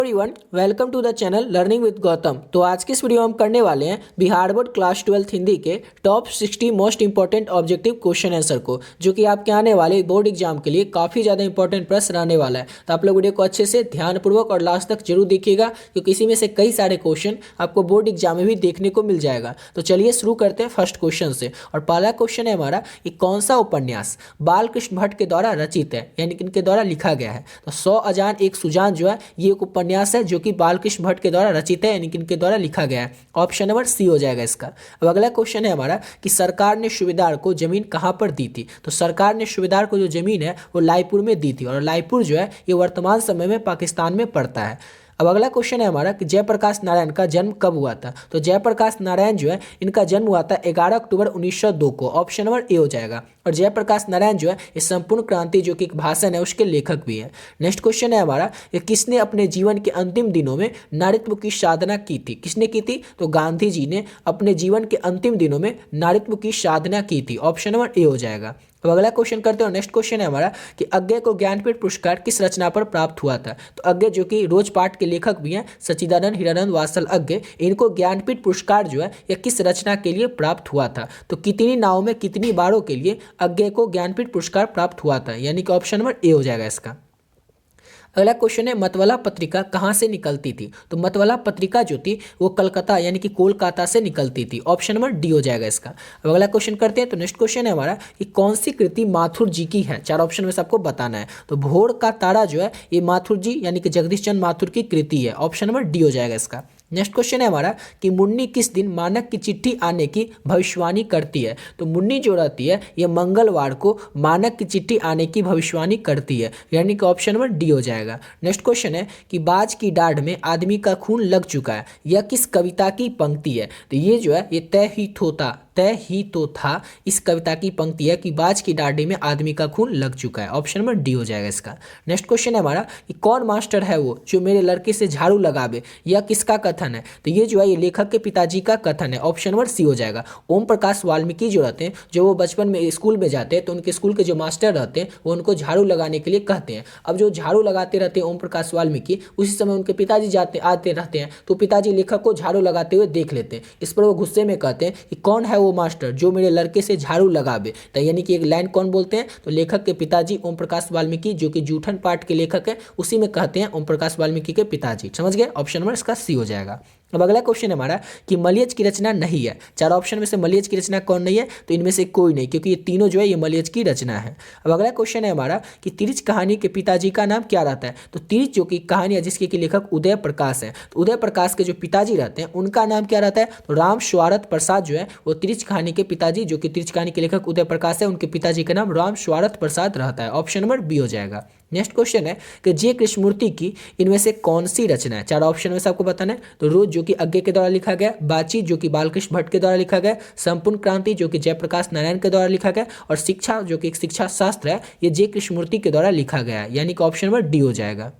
Everyone, welcome to the channel learning with Gautam. तो आज की इस वीडियो में हम करने वाले हैं बिहार बोर्ड क्लास 12 हिंदी के top 60 most important objective question answer को, जो कि आपके आने वाले बोर्ड एग्जाम के लिए काफ़ी ज़्यादा इंपॉर्टेंट प्रश्न रहने वाला है। तो आप लोग वीडियो को अच्छे से ध्यानपूर्वक और लास्ट तक जरूर देखिएगा, क्योंकि इसी में से कई सारे क्वेश्चन आपको बोर्ड एग्जाम में भी देखने को मिल जाएगा। तो चलिए शुरू करते हैं फर्स्ट क्वेश्चन से। और पहला क्वेश्चन है हमारा कि कौन सा उपन्यास बालकृष्ण भट्ट के द्वारा रचित है, यानी कि इनके द्वारा लिखा गया है। तो 100 अजान एक सुजान जो है ये एक उपन्यास है जो कि बालकृष्ण भट्ट के द्वारा रचित है, यानी कि इनके द्वारा लिखा गया है। ऑप्शन नंबर सी हो जाएगा इसका। अब अगला क्वेश्चन है हमारा कि सरकार ने सूबेदार को जमीन कहाँ पर दी थी। तो सरकार ने सूबेदार को जो जमीन है वो लाईपुर में दी थी, और लाईपुर जो है ये वर्तमान समय में पाकिस्तान में पड़ता है। अब अगला क्वेश्चन है हमारा कि जयप्रकाश नारायण का जन्म कब हुआ था। तो जयप्रकाश नारायण जो है इनका जन्म हुआ था 11 अक्टूबर 1902 को। ऑप्शन नंबर ए हो जाएगा। और जयप्रकाश नारायण जो है इस संपूर्ण क्रांति जो कि एक भाषण है उसके लेखक भी हैं। नेक्स्ट क्वेश्चन है हमारा कि किसने अपने जीवन के अंतिम दिनों में नारीत्व की साधना की थी। किसने की थी? तो गांधी जी ने अपने जीवन के अंतिम दिनों में नारीत्व की साधना की थी। ऑप्शन नंबर ए हो जाएगा। अब अगला क्वेश्चन करते हैं। नेक्स्ट क्वेश्चन है हमारा कि अज्ञे को ज्ञानपीठ पुरस्कार किस रचना पर प्राप्त हुआ था। तो अज्ञे जो कि रोजपाठ के लेखक भी हैं, सच्चिदानंद हीरानंद वात्सल अज्ञे, इनको ज्ञानपीठ पुरस्कार जो है यह किस रचना के लिए प्राप्त हुआ था। तो कितनी नाव में कितनी बारों के लिए अज्ञे को ज्ञानपीठ पुरस्कार प्राप्त हुआ था, यानी कि ऑप्शन नंबर ए हो जाएगा इसका। अगला क्वेश्चन है मतवाला पत्रिका कहाँ से निकलती थी। तो मतवाला पत्रिका जो थी वो कलकत्ता यानी कि कोलकाता से निकलती थी। ऑप्शन नंबर डी हो जाएगा इसका। अब अगला क्वेश्चन करते हैं। तो नेक्स्ट क्वेश्चन है हमारा कि कौन सी कृति माथुर जी की है। चार ऑप्शन में से आपको बताना है। तो भोर का तारा जो है ये माथुर जी यानी कि जगदीश चंद्र माथुर की कृति है। ऑप्शन नंबर डी हो जाएगा इसका। नेक्स्ट क्वेश्चन है हमारा कि मुन्नी किस दिन मानक की चिट्ठी आने की भविष्यवाणी करती है। तो मुन्नी जो रहती है ये मंगलवार को मानक की चिट्ठी आने की भविष्यवाणी करती है, यानी कि ऑप्शन नंबर डी हो जाएगा। नेक्स्ट क्वेश्चन है कि बाज की डाढ़ में आदमी का खून लग चुका है, यह किस कविता की पंक्ति है। तो ये जो है ये तय ही तो था इस कविता की पंक्ति है कि बाज की डाढ़ी में आदमी का खून लग चुका है। ऑप्शन नंबर डी हो जाएगा इसका। नेक्स्ट क्वेश्चन है हमारा कि कौन मास्टर है वो जो मेरे लड़के से झाड़ू लगावे, यह किसका कथन है। तो ये जो है ये लेखक के पिताजी का कथन है। ऑप्शन नंबर सी हो जाएगा। ओम प्रकाश वाल्मीकि जो रहते हैं, जो वो बचपन में स्कूल में जाते हैं तो उनके स्कूल के जो मास्टर रहते हैं वो उनको झाड़ू लगाने के लिए कहते हैं। अब जो झाड़ू लगाते रहते हैं ओम प्रकाश वाल्मीकि, उसी समय उनके पिताजी आते रहते हैं, तो पिताजी लेखक को झाड़ू लगाते हुए देख लेते हैं। इस पर वो गुस्से में कहते हैं कि कौन है वो मास्टर जो मेरे लड़के से झाड़ू लगावे। तो यानी कि एक लाइन कौन बोलते हैं? तो लेखक के पिताजी ओम प्रकाश वाल्मीकि, जो कि जूठन पाठ के लेखक हैं, उसी में कहते हैं ओम प्रकाश वाल्मीकि के पिताजी। समझ गए? ऑप्शन नंबर इसका सी हो जाएगा। अब अगला क्वेश्चन है हमारा कि मलियज की रचना नहीं है। चार ऑप्शन में से मलियज की रचना कौन नहीं है। तो इनमें से कोई नहीं, क्योंकि ये तीनों जो है ये मलियज की रचना है। अब अगला क्वेश्चन है हमारा कि तिरिच कहानी के पिताजी का नाम क्या रहता है। तो तिरिच जो कि कहानी है जिसके कि लेखक उदय प्रकाश है, तो उदय प्रकाश के जो पिताजी रहते हैं उनका नाम क्या रहता है। तो राम स्वारथ प्रसाद जो है वो तिरिच कहानी के पिताजी, जो कि तिरिच कहानी के लेखक उदय प्रकाश है, उनके पिताजी का नाम राम स्वारथ प्रसाद रहता है। ऑप्शन नंबर बी हो जाएगा। नेक्स्ट क्वेश्चन है कि जे कृष्णमूर्ति की इनमें से कौन सी रचना है। चार ऑप्शन में से आपको बताना है। तो रोज जो कि अज्ञे के द्वारा लिखा गया, बातचीत जो कि बालकृष्ण भट्ट के द्वारा लिखा गया, संपूर्ण क्रांति जो कि जयप्रकाश नारायण के द्वारा लिखा गया, और शिक्षा जो कि एक शिक्षा शास्त्र है ये जे कृष्णमूर्ति के द्वारा लिखा गया है, यानी कि ऑप्शन नंबर डी हो जाएगा।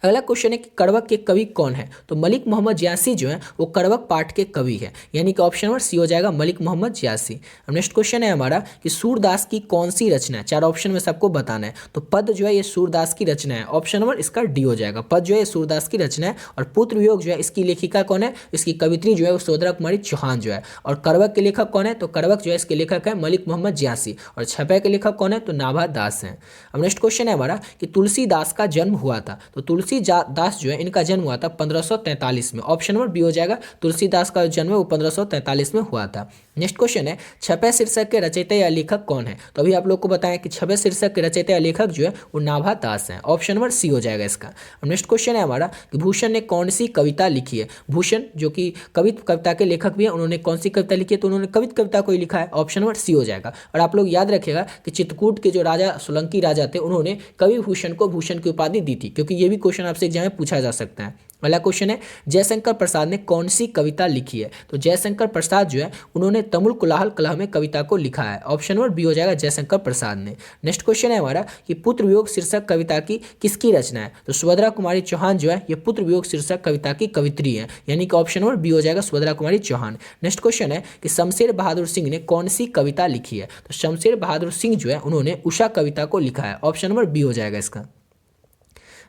अगला क्वेश्चन है कि कड़वक के कवि कौन है। तो मलिक मोहम्मद जियासी जो है वो कड़वक पाठ के कवि है, यानी कि ऑप्शन नंबर सी हो जाएगा, मलिक मोहम्मद जियासी। अब नेक्स्ट क्वेश्चन है हमारा कि सूरदास की कौन सी रचना है। चार ऑप्शन में सबको बताना है। तो पद जो है ये सूरदास की रचना है। ऑप्शन नंबर इसका डी हो जाएगा। पद जो है सूरदास की रचना है। और पुत्र वियोग जो है इसकी लेखिका कौन है, इसकी कवित्री जो है वो सुभद्रा कुमारी चौहान जो है। और कड़वक के लेखक कौन है। तो कड़वक जो है इसके लेखक है मलिक मोहम्मद जियासी। और छपे के लेखक कौन है। तो नाभा दास हैं। अब नेक्स्ट क्वेश्चन है हमारा कि तुलसीदास का जन्म हुआ था। तो तुलसीदास जो है इनका जन्म हुआ था 1543 में। ऑप्शन नंबर बी हो जाएगा। तुलसीदास का जन्म है वो 1543 में हुआ था। नेक्स्ट क्वेश्चन है छपे शीर्षक के रचयिता या लेखक कौन है। तो अभी आप लोग को बताएं कि छपे शीर्षक के रचयिता या लेखक जो है वो नाभा दास हैं। ऑप्शन नंबर सी हो जाएगा इसका। अब नेक्स्ट क्वेश्चन है हमारा कि भूषण ने कौन सी कविता लिखी है। भूषण जो कि कविता के लेखक भी है, उन्होंने कौन सी कविता लिखी है। तो उन्होंने कविता को ही लिखा है। ऑप्शन नंबर सी हो जाएगा। और आप लोग याद रखिएगा कि चित्रकूट के जो राजा सोलंकी राजा थे उन्होंने कवि भूषण को भूषण की उपाधि दी थी, क्योंकि ये भी क्वेश्चन आपसे एग्जाम में पूछा जा सकता है। अगला क्वेश्चन है जयशंकर प्रसाद ने कौन सी कविता लिखी है। तो जयशंकर प्रसाद जो है उन्होंने तमुल कुलाहल कलह में कविता को लिखा है। ऑप्शन नंबर बी हो जाएगा, जयशंकर प्रसाद ने। नेक्स्ट क्वेश्चन है हमारा कि पुत्र वियोग शीर्षक कविता की किसकी रचना है। तो सुभद्रा कुमारी चौहान जो है ये पुत्र वियोग शीर्षक कविता की कवित्री है, यानी कि ऑप्शन नंबर बी हो जाएगा, सुभद्रा कुमारी चौहान। नेक्स्ट क्वेश्चन है कि शमशेर बहादुर सिंह ने कौन सी कविता लिखी है। तो शमशेर बहादुर सिंह जो है उन्होंने उषा कविता को लिखा है। ऑप्शन नंबर बी हो जाएगा इसका।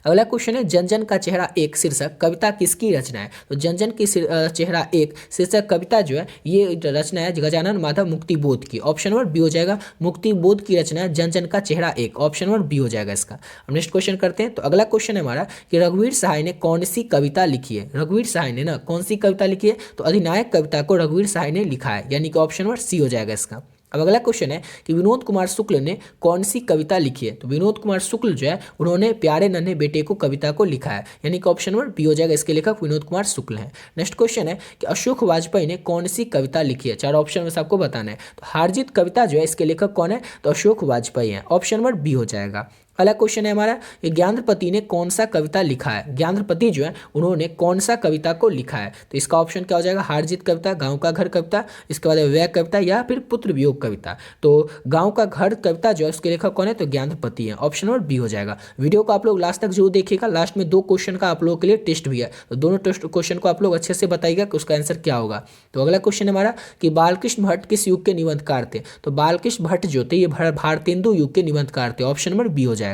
अगला क्वेश्चन है जन जन का चेहरा एक शीर्षक कविता किसकी रचना है। तो जन जन की चेहरा एक शीर्षक कविता जो है ये रचना है गजानन माधव मुक्तिबोध की। ऑप्शन नंबर बी हो जाएगा, मुक्तिबोध की रचना है जन जन का चेहरा एक। ऑप्शन नंबर बी हो जाएगा इसका। अब नेक्स्ट क्वेश्चन करते हैं। तो अगला क्वेश्चन है हमारा कि रघुवीर सहाय ने कौन सी कविता लिखी है। रघुवीर सहाय ने ना कौन सी कविता लिखी है। तो अधिनायक कविता को रघुवीर सहाय ने लिखा है, यानी कि ऑप्शन नंबर सी हो जाएगा इसका। अब अगला क्वेश्चन है कि विनोद कुमार शुक्ल ने कौन सी कविता लिखी है। तो विनोद कुमार शुक्ल जो है उन्होंने प्यारे नन्हे बेटे को कविता को लिखा है, यानी कि ऑप्शन नंबर बी हो जाएगा। इसके लेखक विनोद कुमार शुक्ल हैं। नेक्स्ट क्वेश्चन है कि अशोक वाजपेयी ने कौन सी कविता लिखी है। चार ऑप्शन में से आपको बताना है। तो हारजीत कविता जो है इसके लेखक कौन है। तो अशोक वाजपेयी हैं। ऑप्शन नंबर बी हो जाएगा। अगला क्वेश्चन है हमारा कि ज्ञानप्रपति ने कौन सा कविता लिखा है। ज्ञानप्रपति जो है उन्होंने कौन सा कविता को लिखा है। तो इसका ऑप्शन क्या हो जाएगा, हारजीत कविता, गांव का घर कविता, इसके बाद व्यय कविता या फिर पुत्र वियोग कविता। तो गांव का घर कविता जो है उसके लेखक कौन है। तो ज्ञानप्रपति है। ऑप्शन नंबर बी हो जाएगा। वीडियो को आप लोग लास्ट तक जरूर देखिएगा। लास्ट में 2 क्वेश्चन का आप लोगों के लिए टेस्ट भी है, तो दोनों टेस्ट क्वेश्चन को आप लोग अच्छे से बताइएगा कि उसका आंसर क्या होगा। तो अगला क्वेश्चन है हमारा कि बालकृष्ण भट्ट किस युग के निबंधकार थे। तो बालकृष्ण भट्ट जो थे ये भारतेंदु युग के निबंधकार थे। ऑप्शन नंबर बी हो जाएगा।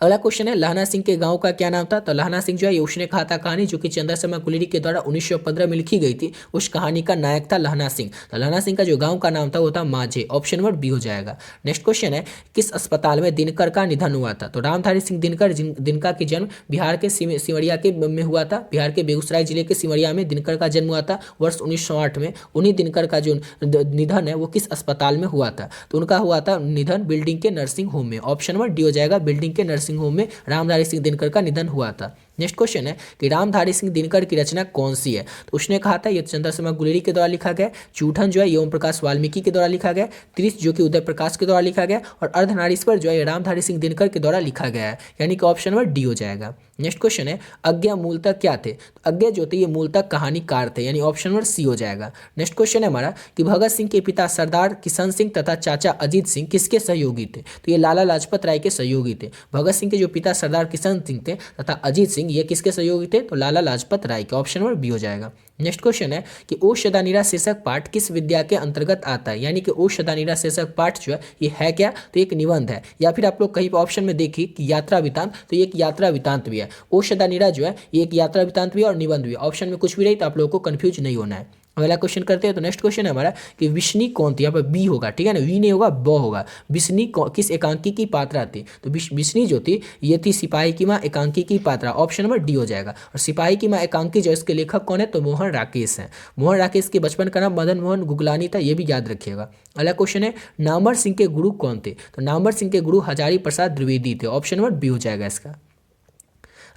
अगला क्वेश्चन है लहना सिंह के गांव का क्या नाम था। तो लहना सिंह जो है ये उसने कहा था कहानी जो कि चंदा शर्मा कुलेरी के द्वारा 1915 में लिखी गई थी, उस कहानी का नायक था लहना सिंह। तो लहना सिंह का जो गांव का नाम था वो था माझे। ऑप्शन नंबर बी हो जाएगा। नेक्स्ट क्वेश्चन है किस अस्पताल में दिनकर का निधन हुआ था। तो रामधारी सिंह दिनकर जिनका की जन्म बिहार के सिमरिया के में हुआ था। बिहार के बेगूसराय जिले के सिमरिया में दिनकर का जन्म हुआ था वर्ष 1908 में। उन्हीं दिनकर का जो निधन है वो किस अस्पताल में हुआ था। तो उनका हुआ था निधन बिल्डिंग के नर्सिंग होम में। ऑप्शन नंबर डी हो जाएगा। बिल्डिंग के नर्सिंग होम में रामधारी सिंह दिनकर का निधन हुआ था। नेक्स्ट क्वेश्चन है कि रामधारी सिंह दिनकर की रचना कौन सी है। तो उसने कहा था ये चंदा शर्मा गुलेरी के द्वारा लिखा गया, चूठन जो है ये ओम प्रकाश वाल्मीकि के द्वारा लिखा गया, त्रिश जो कि उदय प्रकाश के द्वारा लिखा गया, और अर्धनारीश्वर जो है ये रामधारी सिंह दिनकर के द्वारा लिखा गया है, यानी कि ऑप्शन नंबर डी हो जाएगा। नेक्स्ट क्वेश्चन है अज्ञा मूलतः क्या थे। तो अज्ञा जो थे ये मूलतः कहानीकार थे, यानी ऑप्शन नंबर सी हो जाएगा। नेक्स्ट क्वेश्चन है हमारा कि भगत सिंह के पिता सरदार किशन सिंह तथा चाचा अजीत सिंह किसके सहयोगी थे। तो ये लाला लाजपत राय के सहयोगी थे। भगत सिंह के जो पिता सरदार किशन सिंह थे तथा अजीत सिंह ये किसके सहयोगी थे। तो लाला लाजपत राय के। ऑप्शन नंबर बी हो जाएगा। नेक्स्ट क्वेश्चन है कि ओ शदानीरा शीर्षक पाठ किस विद्या के अंतर्गत आता है, यानी कि ओ शदानीरा शीर्षक पाठ जो है ये है क्या। तो एक निबंध है, या फिर आप लोग कहीं ऑप्शन में देखिए कि यात्रा वृतांत, तो ये एक यात्रा वृतांत भी है। ओ शदानीरा जो है ये एक यात्रा वृतांत भी है और निबंध भी है। ऑप्शन में कुछ भी रही तो आप लोगों को कंफ्यूज नहीं होना है। अगला क्वेश्चन करते हैं। तो नेक्स्ट क्वेश्चन है हमारा कि विष्णी कौन थी। यहाँ पर बी होगा, ठीक है ना, वी नहीं होगा, ब होगा। विष्णी किस एकांकी की पात्रा थी। तो विष्णी जो थी ये थी सिपाही की माँ एकांकी की पात्रा। ऑप्शन नंबर डी हो जाएगा। और सिपाही की माँ एकांकी जो इसके लेखक कौन है। तो मोहन राकेश हैं। मोहन राकेश के बचपन का नाम मदन मोहन गुगलानी था, ये भी याद रखिएगा। अगला क्वेश्चन है नामवर सिंह के गुरु कौन थे। तो नामवर सिंह के गुरु हजारी प्रसाद द्विवेदी थे। ऑप्शन नंबर बी हो जाएगा इसका।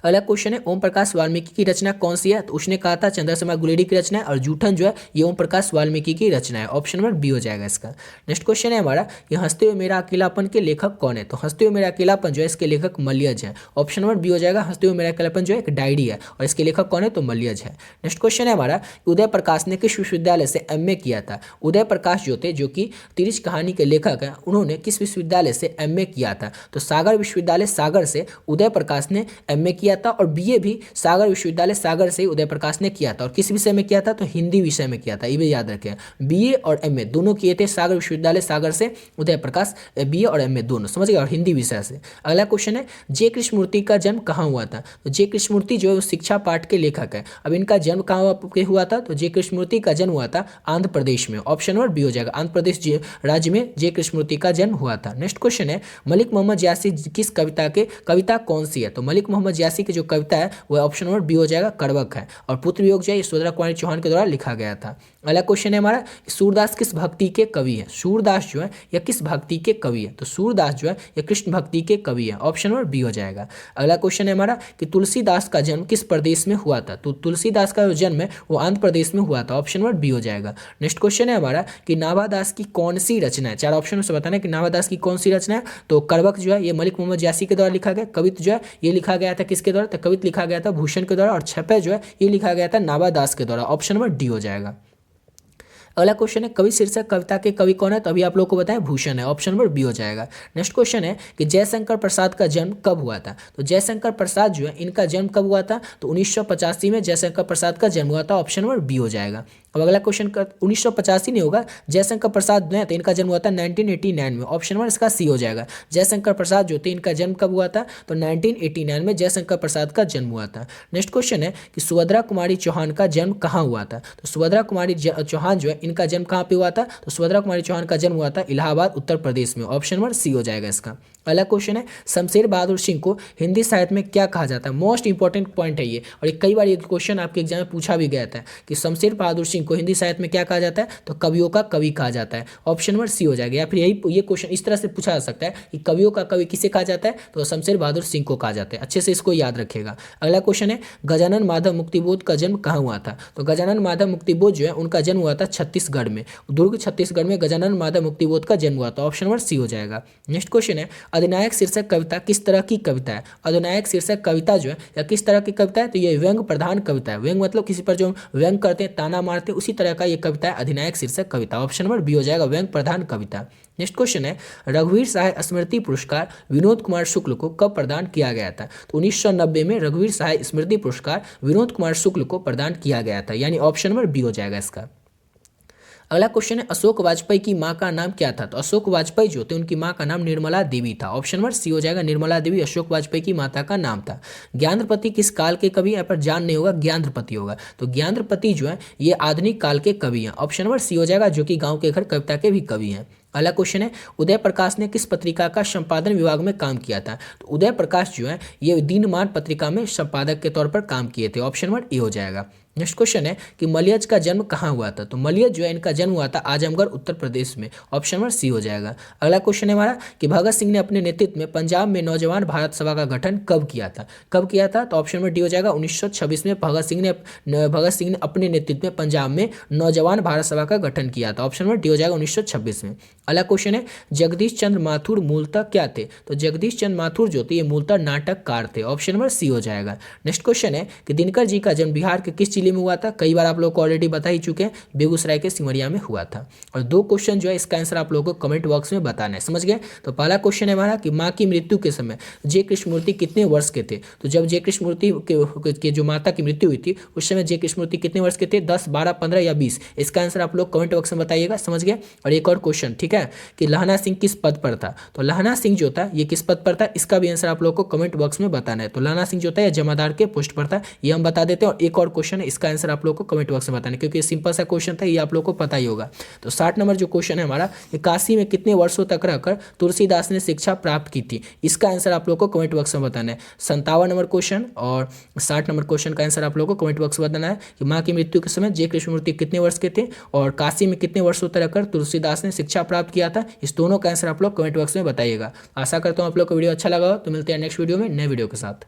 अगला क्वेश्चन है ओम प्रकाश वाल्मीकि की रचना कौन सी है। तो उसने कहा था चंद्र शर्मा गुलेरी की रचना है, और जूठन जो है ये ओम प्रकाश वाल्मीकि की रचना है। ऑप्शन नंबर बी हो जाएगा इसका। नेक्स्ट क्वेश्चन है हमारा कि हंसते हुए मेरा अकेलापन के लेखक कौन है। तो हंसते हुए मेरा अकेलापन जो है इसके लेखक मलियज है। ऑप्शन नंबर बी हो जाएगा। हंसते हुए मेरा अकेलापन जो है एक डायरी है और इसके लेखक कौन है। तो मलियज है। नेक्स्ट क्वेश्चन है हमारा उदय प्रकाश ने किस विश्वविद्यालय से एमए किया था। उदय प्रकाश जो थे जो कि तिरिच कहानी के लेखक हैं, उन्होंने किस विश्वविद्यालय से एमए किया था। तो सागर विश्वविद्यालय सागर से उदय प्रकाश ने एमए किया था, और बीए भी सागर विश्वविद्यालय सागर से उदय प्रकाश ने किया था। और किस विषय में किया था। तो हिंदी विषय में किया था, ये भी याद रखें। बीए और एमए दोनों किए थे सागर विश्वविद्यालय सागर से उदय प्रकाश, बीए और एमए दोनों, समझ गए, और हिंदी विषय से। अगला क्वेश्चन है जे कृष्णमूर्ति का जन्म कहाँ हुआ था। तो जे कृष्णमूर्ति जो है वो शिक्षा पाठ के लेखक है। अब इनका जन्म कहाँ हुआ था। तो जे कृष्णमूर्ति का जन्म हुआ था आंध्र प्रदेश में। ऑप्शन नंबर बी हो जाएगा। आंध्र प्रदेश राज्य में जे कृष्णमूर्ति का जन्म हुआ था। नेक्स्ट क्वेश्चन है मलिक मोहम्मद यासी किस कविता कौन सी है। तो मलिक मोहम्मद यासी की जो कविता है वह ऑप्शन नंबर बी हो जाएगा कड़वक है। और पुत्र वियोग जो है यशोधरा कुमारी चौहान के द्वारा लिखा गया था। अगला क्वेश्चन है हमारा सूरदास किस भक्ति के कवि है। सूरदास जो है यह किस भक्ति के कवि है। तो सूरदास जो है यह कृष्ण भक्ति के कवि है। ऑप्शन नंबर बी हो जाएगा। अगला क्वेश्चन है हमारा कि तुलसीदास का जन्म किस प्रदेश में हुआ था। तो तुलसीदास का जो जन्म है वो आंध्र प्रदेश में हुआ था। ऑप्शन नंबर बी हो जाएगा। नेक्स्ट क्वेश्चन है हमारा कि नाभादास की कौन सी रचना है। चार ऑप्शन में से बताना है कि नाभादास की कौन सी रचना है। तो कड़वक जो है ये मलिक मोहम्मद यासी के द्वारा लिखा गया। कवित्व जो है ये लिखा गया था किसके द्वारा। तो कवित्व लिखा गया था भूषण के द्वारा, और छपे जो है ये लिखा गया था नाभादास के द्वारा। ऑप्शन नंबर डी हो जाएगा। अगला क्वेश्चन है कवि शीर्षक कविता के कवि कौन है। तो अभी आप लोग को बताएं भूषण है। ऑप्शन नंबर बी हो जाएगा। नेक्स्ट क्वेश्चन है कि जयशंकर प्रसाद का जन्म कब हुआ था। तो जयशंकर प्रसाद जो है इनका जन्म कब हुआ था। तो 1985 में जयशंकर प्रसाद का जन्म हुआ था। ऑप्शन नंबर बी हो जाएगा। अब अगला क्वेश्चन का 1985 नहीं होगा, जयशंकर प्रसाद जो है तो इनका जन्म हुआ था 1989 में। ऑप्शन नंबर इसका सी हो जाएगा। जयशंकर प्रसाद जो थे इनका जन्म कब हुआ था, तो 1989 में जयशंकर प्रसाद का जन्म हुआ था। नेक्स्ट क्वेश्चन है कि सुभद्रा कुमारी चौहान का जन्म कहाँ हुआ था, तो सुभद्रा कुमारी चौहान जो है इनका जन्म कहाँ पे हुआ था, तो सुभद्रा कुमारी चौहान का जन्म हुआ था इलाहाबाद उत्तर प्रदेश में। ऑप्शन नंबर सी हो जाएगा इसका। अगला क्वेश्चन है शमशेर बहादुर सिंह को हिंदी साहित्य में क्या कहा जाता है। मोस्ट इंपॉर्टेंट पॉइंट है ये, और ये कई बार ये क्वेश्चन आपके एग्जाम में पूछा भी गया था कि शमशेर बहादुर सिंह को हिंदी साहित्य में क्या कहा जाता है, तो कवियों का कवि कहा जाता है। ऑप्शन नंबर सी हो जाएगा। या फिर यही ये क्वेश्चन इस तरह से पूछा जा सकता है कि कवियों का कवि किसे कहा जाता है, तो शमशेर बहादुर सिंह को कहा जाता है। अच्छे से इसको याद रखिएगा। अगला क्वेश्चन है गजानन माधव मुक्तिबोध का जन्म कहाँ हुआ था, तो गजानन माधव मुक्तिबोध जो है उनका जन्म हुआ था छत्तीसगढ़ में, दुर्ग छत्तीसगढ़ में गजानन माधव मुक्तिबोध का जन्म हुआ था। ऑप्शन नंबर सी हो जाएगा। नेक्स्ट क्वेश्चन है अधिनायक शीर्षक कविता किस तरह की कविता है। अधिनायक शीर्षक कविता जो है या किस तरह की कविता है, तो ये व्यंग प्रधान कविता है। व्यंग मतलब किसी पर जो व्यंग करते हैं, ताना मारते हैं, उसी तरह का ये कविता है अधिनायक शीर्षक कविता। ऑप्शन नंबर बी हो जाएगा, व्यंग प्रधान कविता। नेक्स्ट क्वेश्चन है रघुवीर सहाय स्मृति पुरस्कार विनोद कुमार शुक्ल को कब प्रदान किया गया था, तो 1990 में रघुवीर सहाय स्मृति पुरस्कार विनोद कुमार शुक्ल को प्रदान किया गया था, यानी ऑप्शन नंबर बी हो जाएगा इसका। अगला क्वेश्चन है अशोक वाजपेयी की मां का नाम क्या था, तो अशोक वाजपेयी जो थे उनकी मां का नाम निर्मला देवी था। ऑप्शन नंबर सी हो जाएगा, निर्मला देवी अशोक वाजपेयी की माता का नाम था। ज्ञानद्रपति किस काल के कवि, यहाँ पर जान नहीं होगा, ज्ञानद्रपति होगा। तो ज्ञानद्रपति जो है ये आधुनिक काल के कवि हैं। ऑप्शन नंबर सी हो जाएगा, जो कि गाँव के घर कविता के भी कवि हैं। अगला क्वेश्चन है उदय प्रकाश ने किस पत्रिका का संपादन विभाग में काम किया था, तो उदय प्रकाश जो है ये दिनमान पत्रिका में संपादक के तौर पर काम किए थे। ऑप्शन नंबर ए हो जाएगा। नेक्स्ट क्वेश्चन है कि मलियज का जन्म कहाँ हुआ था, तो मलियज जो है इनका जन्म हुआ था आजमगढ़ उत्तर प्रदेश में। ऑप्शन नंबर सी हो जाएगा। अगला क्वेश्चन है हमारा कि भगत सिंह ने अपने नेतृत्व में पंजाब में नौजवान भारत सभा का गठन कब किया था, कब किया था, तो ऑप्शन नंबर डी हो जाएगा। 1926 में भगत सिंह ने अपने नेतृत्व में पंजाब में नौजवान भारत सभा का गठन किया था। ऑप्शन नंबर डी हो जाएगा, 1926 में। अगला क्वेश्चन है जगदीश चंद्र माथुर मूलतः क्या थे, तो जगदीश चंद्र माथुर जो थे ये मूलतः नाटककार थे। ऑप्शन नंबर सी हो जाएगा। नेक्स्ट क्वेश्चन है कि दिनकर जी का जन्म बिहार के किस जिले में हुआ था, कई बार आप लोग को ऑलरेडी बता ही चुके हैं, बेगूसराय के सिमरिया में हुआ था। और दो क्वेश्चन जो है इसका आंसर आप लोगों को कमेंट बॉक्स में बताना है, समझ गए। तो पहला क्वेश्चन है हमारा कि माँ की मृत्यु के समय जे कृष्णमूर्ति कितने वर्ष के थे, तो जब जे कृष्णमूर्ति के जो माता की मृत्यु हुई थी उस समय जे कृष्णमूर्ति कितने वर्ष के थे, 10, 12, 15 या 20, इसका आंसर आप लोग कमेंट बॉक्स में बताइएगा, समझ गए। और एक और क्वेश्चन, ठीक है, कि लहना सिंह किस पद पर था, तो लहना सिंह जो था ये किस पद पर था, इसका भी आंसर आप लोग को कमेंट बॉक्स में बताना है। तो लहना सिंह जो था जमादार के पोस्ट पर था, ये हम बता देते हैं। और एक और क्वेश्चन है, इसका आंसर आप लोग को कमेंट बॉक्स में बताना है, क्योंकि सिंपल सा क्वेश्चन था, ये आप लोग को पता ही होगा। तो 60 नंबर जो क्वेश्चन है हमारा, काशी में कितने वर्षों तक रहकर तुलसीदास ने शिक्षा प्राप्त की थी, इसका आंसर आप लोग को कमेंट बॉक्स में बताना है। 57 नंबर क्वेश्चन और 60 नंबर क्वेश्चन का आंसर आप लोग को कमेंट बॉक्स में बताना है कि माँ की मृत्यु के समय जे कृष्णमूर्ति कितने वर्ष के थे और काशी में कितने वर्षों तक रहकर तुलसीदास ने शिक्षा प्राप्त किया था। इस दोनों का आंसर आप लोग कमेंट बॉक्स में बताइएगा। आशा करता हूँ आप लोग को वीडियो अच्छा लगा हो, तो मिलते हैं नेक्स्ट वीडियो में नए वीडियो के साथ।